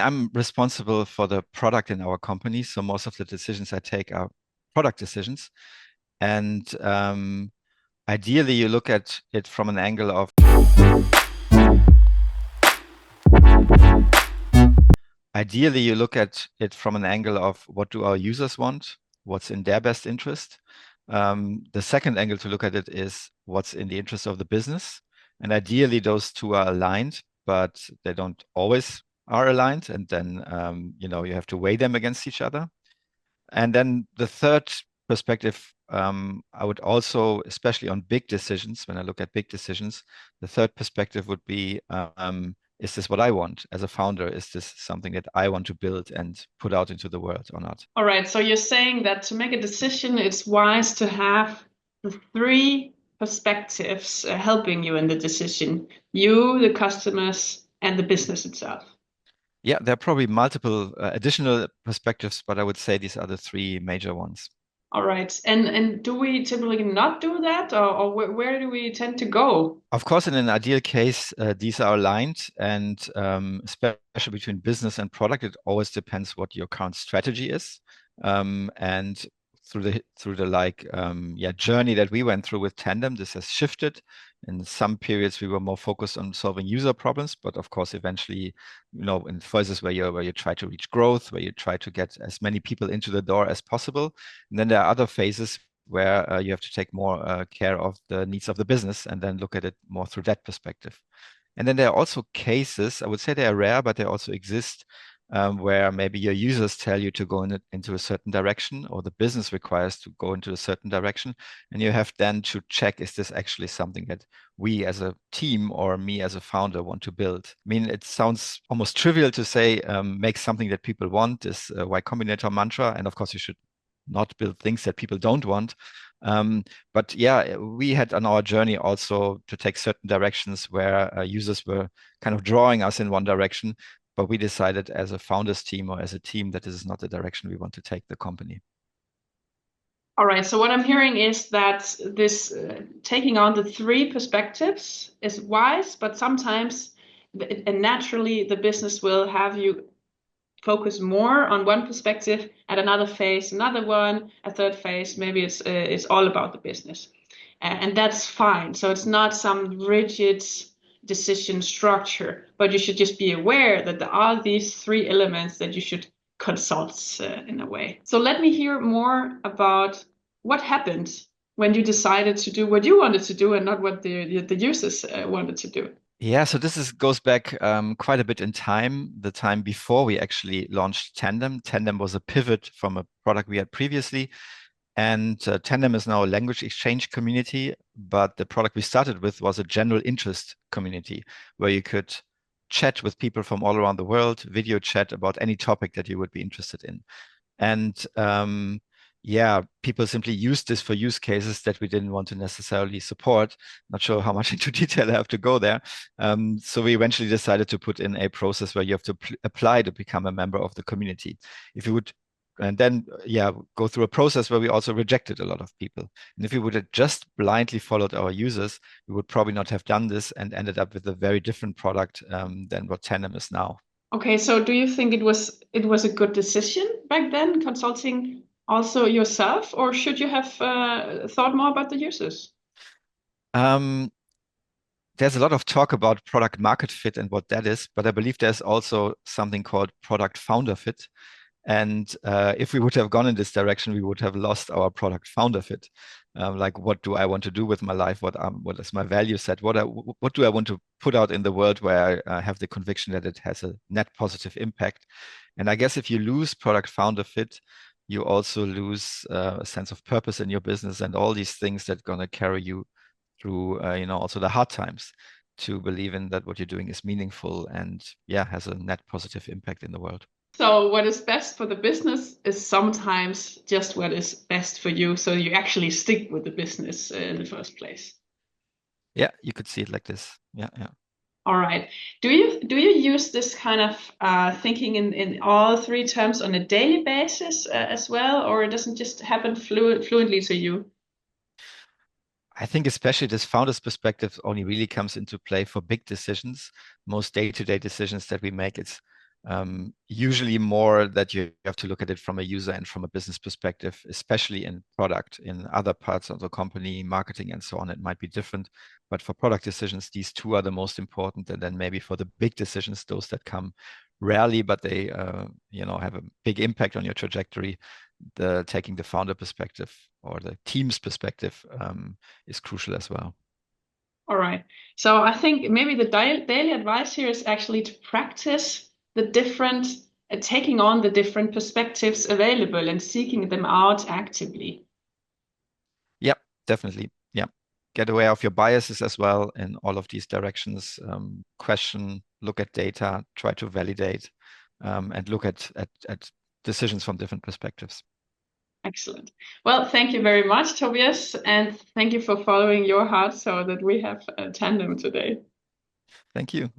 I'm responsible for the product in our company, so most of the decisions I take are product decisions. And ideally, you look at it from an angle of what do our users want, what's in their best interest. The second angle to look at it is what's in the interest of the business. And ideally, those two are aligned, but they don't always are aligned. And then, you have to weigh them against each other. And then the third perspective, I would also, especially on big decisions, when I look at big decisions, the third perspective would be, is this what I want as a founder? Is this something that I want to build and put out into the world or not? All right, so you're saying that to make a decision, it's wise to have the three perspectives helping you in the decision: you, the customers, and the business itself. Yeah, there are probably multiple additional perspectives, but I would say these are the three major ones. All right, and do we typically not do that, or where do we tend to go? Of course, in an ideal case, these are aligned, and especially between business and product, it always depends what your current strategy is. And through the journey that we went through with Tandem, this has shifted. In some periods, we were more focused on solving user problems, but of course, eventually, in phases where you try to reach growth, where you try to get as many people into the door as possible, and then there are other phases where you have to take more care of the needs of the business and then look at it more through that perspective. And then there are also cases, I would say they are rare, but they also exist, where maybe your users tell you to go into a certain direction, or the business requires to go into a certain direction. And you have then to check, is this actually something that we as a team or me as a founder want to build? I mean, it sounds almost trivial to say, make something that people want is a Y Combinator mantra. And of course, you should not build things that people don't want. But yeah, we had on our journey also to take certain directions where users were kind of drawing us in one direction, but we decided as a founders team or as a team that this is not the direction we want to take the company. All right, so what I'm hearing is that this taking on the three perspectives is wise, but sometimes and naturally the business will have you focus more on one perspective at another phase, another one, a third phase. Maybe it's all about the business, and that's fine. So it's not some rigid decision structure, but you should just be aware that there are these three elements that you should consult in a way. So let me hear more about what happened when you decided to do what you wanted to do and not what the users wanted to do. Yeah, so goes back quite a bit in time, the time before we actually launched Tandem. Tandem was a pivot from a product we had previously. And Tandem is now a language exchange community, but the product we started with was a general interest community where you could chat with people from all around the world, video chat about any topic that you would be interested in. And yeah, people simply used this for use cases that we didn't want to necessarily support. Not sure how much into detail I have to go there. So we eventually decided to put in a process where you have to apply to become a member of the community. If you would and then yeah, go through a process where we also rejected a lot of people. And if we would have just blindly followed our users, we would probably not have done this and ended up with a very different product than what Tandem is now. Okay, so do you think it was a good decision back then, consulting also yourself, or should you have thought more about the users? Um, there's a lot of talk about product market fit and what that is, but I believe there's also something called product founder fit. And if we would have gone in this direction, we would have lost our product founder fit. Like, what do I want to do with my life? What is my value set? What do I want to put out in the world where I have the conviction that it has a net positive impact? And I guess if you lose product founder fit, you also lose a sense of purpose in your business and all these things that are going to carry you through, also the hard times to believe in that what you're doing is meaningful and yeah, has a net positive impact in the world. So what is best for the business is sometimes just what is best for you, so you actually stick with the business in the first place. Yeah, you could see it like this. Yeah, yeah. All right. Do you use this kind of thinking in all three terms on a daily basis as well, or it doesn't just happen fluently to you? I think especially this founder's perspective only really comes into play for big decisions. Most day-to-day decisions that we make, it's Usually more that you have to look at it from a user and from a business perspective, especially in product. In other parts of the company, marketing and so on, it might be different. But for product decisions, these two are the most important. And then maybe for the big decisions, those that come rarely, but they have a big impact on your trajectory, taking the founder perspective or the team's perspective is crucial as well. All right. So I think maybe the daily advice here is actually to practice the different, taking on the different perspectives available and seeking them out actively. Yep, definitely. Yeah. Get aware of your biases as well in all of these directions. Question, look at data, try to validate, and look at decisions from different perspectives. Excellent. Well, thank you very much, Tobias, and thank you for following your heart so that we have a tandem today. Thank you.